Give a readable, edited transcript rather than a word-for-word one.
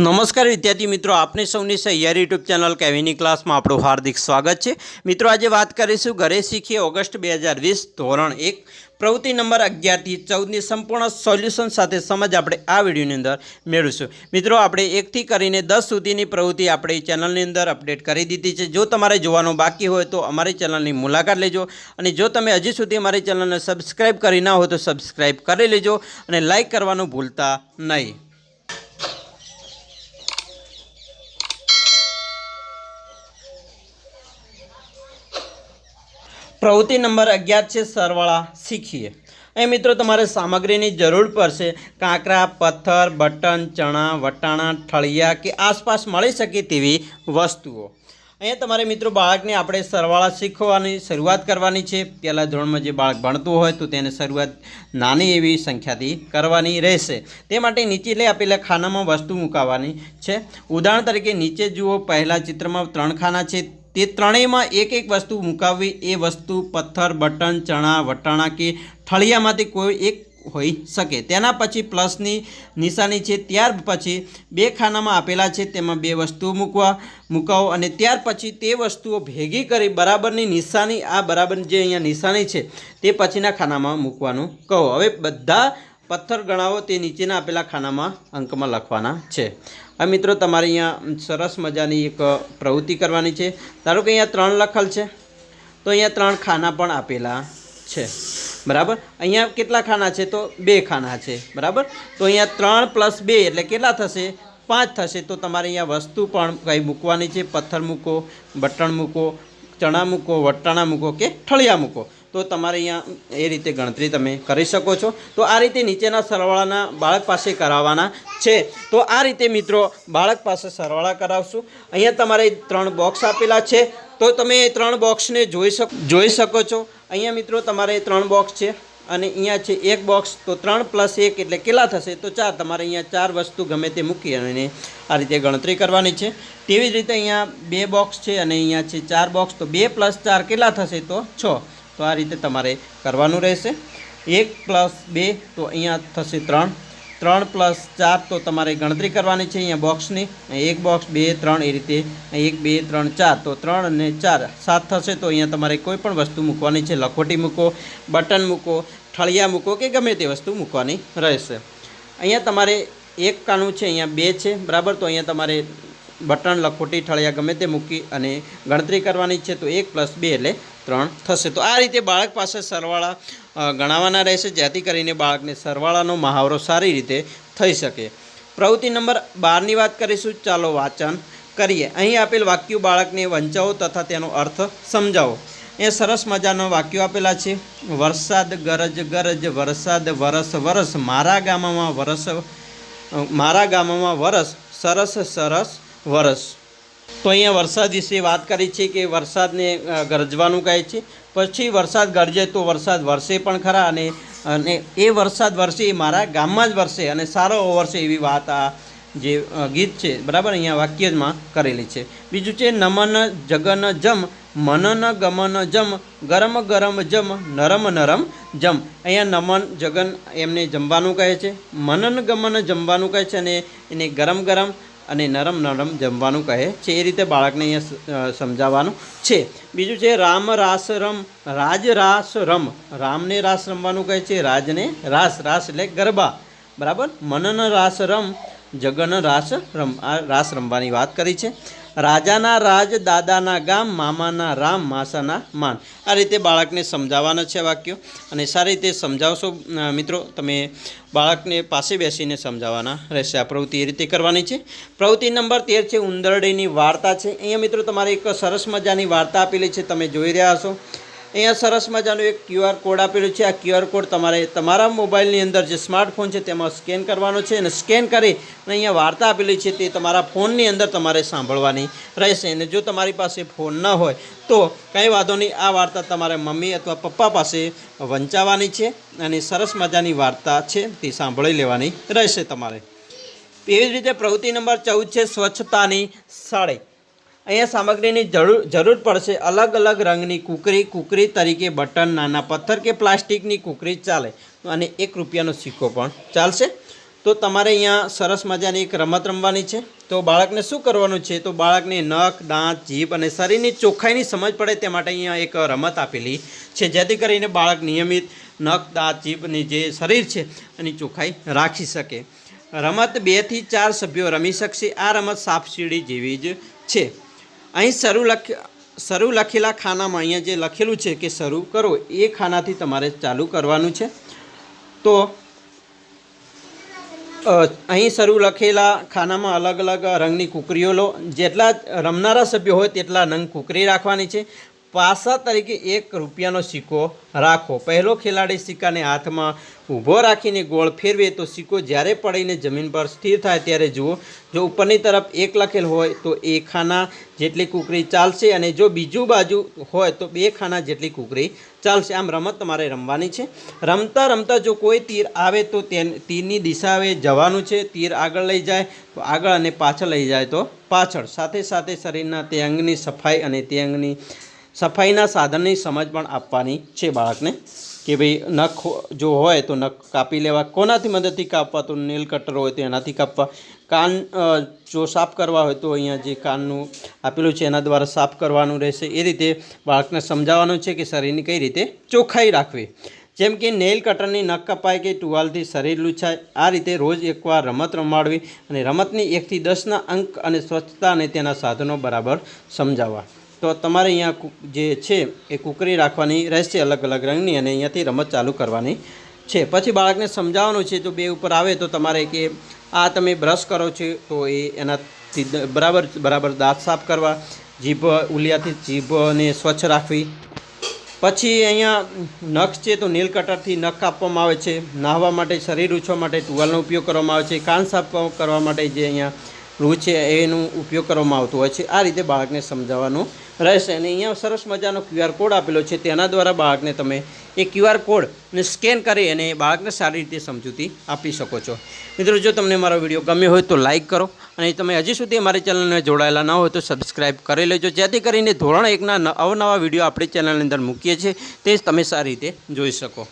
नमस्कार विद्यार्थी मित्रों, आपने सौनी सैयारी यूट्यूब चैनल केवीनी क्लास में आपणुं हार्दिक स्वागत है। मित्रों, आज बात करीशुं घरे शीखीए ऑगस्ट 2020 धोरण 1 प्रवृत्ति नंबर 11 થી 14 संपूर्ण सोल्यूशन साथे समझ आपणे आ विडियोनी अंदर मेळवीशुं। मित्रों, आपणे 1 થી કરીને 10 सुधीनी प्रवृत्ति आपणे चेनलनी अंदर अपडेट करी दीधी छे। जो तमारे जोवानुं बाकी होय तो अमारी चेनलनी मुलाकात लेजो अने जो तमे हजी सुधी अमारी चेनलने सब्सक्राइब करी ना हो तो सब्सक्राइब करी लेजो अने लाइक करवानुं भूलता नहीं। प्रवृत्ति नंबर 11 से सरवाळा शीखीए। अहीं मित्रों तमारे सामग्रीनी जरूर पड़शे। कांकरा, पत्थर, बटन, चना, वटाणा, ठळिया के आसपास मळी शके तेवी वस्तुओ। अहीं तमारे मित्रों बाळकने आपणे सरवाळा शीखवानी शरूआत करवानी छे। पहेला धोरणमां जे बाळक भणतुं होय तो तेने शरूआत नानी एवी संख्याथी करवानी रहेशे। ते माटे नीचे आपेला खानामां वस्तु मुकाववानी छे। उदाहरण तरीके नीचे जुओ, पहेला चित्रमां 3 खाना छे। ते त्रणेयमां एक एक वस्तु मुकाववी। ए वस्तु पत्थर, बटन, चना, वटाणा के ठळियामांथी कोई एक होई शके। तेना पछी प्लसनी निशानी छे। त्यार पछी 2 खानामां आपेला छे तेमां 2 वस्तुओ मुकावो अने त्यार पछी ते वस्तुओ भेगी करी बराबरनी निशानी आ बराबर जे अहींया निशानी छे ते पछीना खानामां मूकवानुं कहो। हवे बधा पत्थर गणावो ते नीचेना आपेला खानामां अंकमां लखवाना छे। आ मित्रों तमारे अहींया सरस मजानी एक प्रवृत्ति करवानी छे। धारो के अहींया 3 लखेल छे तो अहींया 3 खाना पण आपेला छे, बराबर। अहींया केटला खाना छे तो 2 खाना छे, बराबर। तो अहींया 3 + 2 एटले केटला थशे? 5 थशे। तो तमारे अहींया वस्तु पण कई मूकवानी छे। पत्थर मूको, बटन मूको, चना मूको, वटाणा मूको के ठळिया मूको। तो तमारे अहींया ए रीते गणतरी तमे करी शको छो। तो आ रीते नीचेना सरवाळाना बाळक पासे कराववाना छे। तो आ रीते मित्रों बाळक पासे सरवाळा करावशुं। अहींया तमारे 3 बॉक्स आपेला छे तो तमे 3 बॉक्सने जोई शको छो। अहींया मित्रों तमारे 3 बॉक्स छे अने अहींया छे 1 बॉक्स। तो 3 + 1 एटले केटला थशे? तो 4। तमारे अहींया 4 वस्तु गमे ते मूकी अने आ रीते गणतरी करवानी छे। तेवी ज रीते अहींया 2 बॉक्स छे अने अहींया छे 4 बॉक्स। तो 2 + 4 केटला थशे? तो 6। तो आ रीते तमारे करवानुं रहेशे। 1 + 2 तो अहींया थशे 3। 3 + 4 तो तमारे गणतरी करवानी छे अहींया बॉक्सनी। 1 बॉक्स 2 3 ए रीते 1 2 3 4 तो 3 અને 4 7 थशे। तो अहींया तमारे कोईपण वस्तु मूकवानी छे। लखोटी मूको, बटन मूको, ठळिया मूको के गमे ते वस्तु मूकवानी रहेशे। अहींया तमारे 1 काणुं छे, अहींया 2 छे, बराबर। तो अहींया तमारे बटन, लखोटी, ठळिया गमे ते मूकी अने गणतरी करवानी छे। तो 1 + 2 एटले 3 थशे। तो आ रीते बाळक पासे सरवाळा गणाववाना रहेशे जेथी करीने बाळकने सरवाळानो महावरो सारी रीते थई शके। प्रवृत्ति नंबर 12 ની વાત કરીશું। ચાલો વાંચન કરીએ। અહીં આપેલ વાક્યો બાળકને વંચાવો તથા તેનો અર્થ સમજાવો। એ સરસ મજાનો વાક્યો આપેલા છે। વરસાદ ગરજ ગરજ, વરસાદ વરસ વરસ, મારા ગામમાં વરસ, સરસ સરસ વરસ। तो अहींया वरसाद विषे बात करी है कि वरसाद ने गरजवानुं कहे छे। पछी वरसाद गरजे तो वरसाद वरसे पण खरा अने ए वरसाद वरसे ए मारा गाममां ज वरसे अने सारो वरसे एवी वात आ जे गीत छे, बराबर अहींया वाक्यमां करेली छे। बीजुं छे नमन जगन जम, मनन गमन जम, गरम गरम जम, नरम नरम जम। अहींया नमन जगन एमने जमवानुं कहे छे, मनन गमन जमवानुं कहे छे अने एने गरम गरम अने नरम नरम जमवानुं कहे छे। ए रीते बाळकने अहींया समजाववानुं छे। बीजुं छे राम रास रम, राज रास रम। रामने रास रमवानुं कहे छे, राजने रास। रास एटले गरबा, बराबर। मनन रास रम, जगन रास रम। आ रास रमवानी वात करी छे। राजाना राज, दादाना गाम, मामाना राम, मासाना मान। आ रीते बाळकने समजाववाना छे वाक्यो अने सारी रीते समजावशो मित्रों। तमे बाळकने पासे बेसीने समजाववाना रहेशे। आ प्रवृत्ति ए रीते करवानी छे। प्रवृत्ति नंबर 13 छे उंदरडीनी वार्ता छे। अहींया मित्रों तमारे एक सरस मजानी वार्ता आपेली छे, तमे जोई रह्या हशो। अहींया सरस मजानो एक QR कोड आपेलो छे। आ QR कोड तमारे तमारा मोबाइलनी अंदर जे स्मार्टफोन छे तेमां स्केन करवानो छे अने स्केन करी अने अहींया वार्ता आपेली छे ते तमारा फोननी अंदर तमारे सांभळवानी रहेशे। अने जो तमारी पासे फोन न होय तो कंई वांधो नहीं, आ वार्ता तमारे मम्मी अथवा पप्पा पासे वंचाववानी छे अने सरस मजानी वार्ता छे ते सांभळी लेवानी रहेशे तमारे। एवी ज रीते प्रवृत्ति नंबर 14 छे स्वच्छतानी साड़ी। अहींया सामग्रीनी जरूर पड़शे। अलग अलग रंगनी कूकरी तरीके बटन, नाना पत्थर के प्लास्टिकनी कूकरी चाले अने 1 રૂપિયાનો સિક્કો पण चालशे। તો તમારે અહીંયા સરસ મજાની એક રમત રમવાની છે। તો બાળકને શું કરવાનું છે, તો બાળકને નખ, દાંત, જીભ અને શરીરની ચોખ્ખાઈની સમજ પડે તે માટે અહીંયા એક રમત આપેલી છે, જેથી કરીને બાળક નિયમિત નખ, દાંત, જીભની જે શરીર છે એની ચોખ્ખાઈ રાખી શકે। રમત 2 થી 4 સભ્યો રમી શકશે। આ રમત સાપસીડી જેવી જ છે। અહીં શરૂ લખેલા ખાનામાં અહીંયા જે લખેલું છે કે શરૂ કરો, એ ખાનાથી તમારે ચાલુ કરવાનું છે। તો અહીં શરૂ લખેલા ખાનામાં અલગ અલગ રંગની કૂકરીઓ લો। જેટલા રમનારા સભ્યો હોય તેટલા નંગ કૂકરી રાખવાની છે। પાસા તરીકે 1 રૂપિયાનો સિક્કો રાખો। પહેલો ખેલાડી સિક્કાને હાથમાં ઊભો રાખીને ગોળ ફેરવે તો સિક્કો જ્યારે પડીને જમીન પર સ્થિર થાય ત્યારે જુઓ, જો ઉપરની તરફ 1 લખેલ હોય તો એ ખાના જેટલી કૂકરી ચાલશે, અને જો બીજું બાજુ હોય તો 2 ખાના જેટલી કૂકરી ચાલશે। આમ રમત તમારે રમવાની છે। રમતા રમતા જો કોઈ તીર આવે તો તીરની દિશાએ જવાનું છે। તીર આગળ લઈ જાય તો આગળ અને પાછળ લઈ જાય તો પાછળ। સાથે સાથે શરીરના તે અંગની સફાઈ અને તે અંગની સફાઈના સાધનની સમજ પણ આપવાની છે બાળકને, કે ભાઈ નખ જો હોય તો નખ કાપી લેવા, કોનાથી મદદથી કાપવા, તો નેલ કટર હોય તો એનાથી કાપવા। કાન જો સાફ કરવા હોય તો અહીંયા જે કાનનું આપેલું છે એના દ્વારા સાફ કરવાનું રહેશે। એ રીતે બાળકને સમજાવવાનું છે કે શરીરની કઈ રીતે ચોખ્ખાઈ રાખવી, જેમ કે નેલ કટરની નખ કપાય કે ટુવાલથી શરીર લૂછાય। આ રીતે રોજ એકવાર રમત રમાડવી અને રમતની 1 થી 10ના અંક અને સ્વચ્છતા અને તેના સાધનો બરાબર સમજાવવા। તો તમારે અહીંયા જે છે એ કૂકરી રાખવાની રહેશે અલગ અલગ રંગની, અને અહીંયાથી રમત ચાલુ કરવાની છે। પછી બાળકને સમજાવવાનું છે, જો 2 ઉપર આવે તો તમારે કે આ તમે બ્રશ કરો છો તો એનાથી બરાબર દાંત સાફ કરવા, જીભ ઉલિયાથી જીભને સ્વચ્છ રાખવી। પછી અહીંયા નખ છે તો નેલ કટરથી નખ કાપવામાં આવે છે। નાહવા માટે, શરીર લૂછવા માટે ટુવાલનો ઉપયોગ કરવામાં આવે છે। કાન સાફ કરવા માટે જે અહીંયા રૂ છે એનો ઉપયોગ કરવામાં આવતો હોય છે। આ રીતે બાળકને સમજાવવાનું રહેશે। અને અહીંયા સરસ મજાનો QR કોડ આપેલો છે, તેના દ્વારા બાળકને તમે એ QR કોડને સ્કેન કરી અને બાળકને સારી રીતે સમજૂતી આપી શકો છો। મિત્રો, જો તમને મારો વિડીયો ગમ્યો હોય તો લાઇક કરો, અને તમે હજી સુધી અમારી ચેનલને જોડાયેલા ન હોય તો સબસ્ક્રાઈબ કરી લેજો, જેથી કરીને ધોરણ 1ના અવનવા વિડીયો આપણી ચેનલની અંદર મૂકીએ છીએ તે તમે સારી રીતે જોઈ શકો।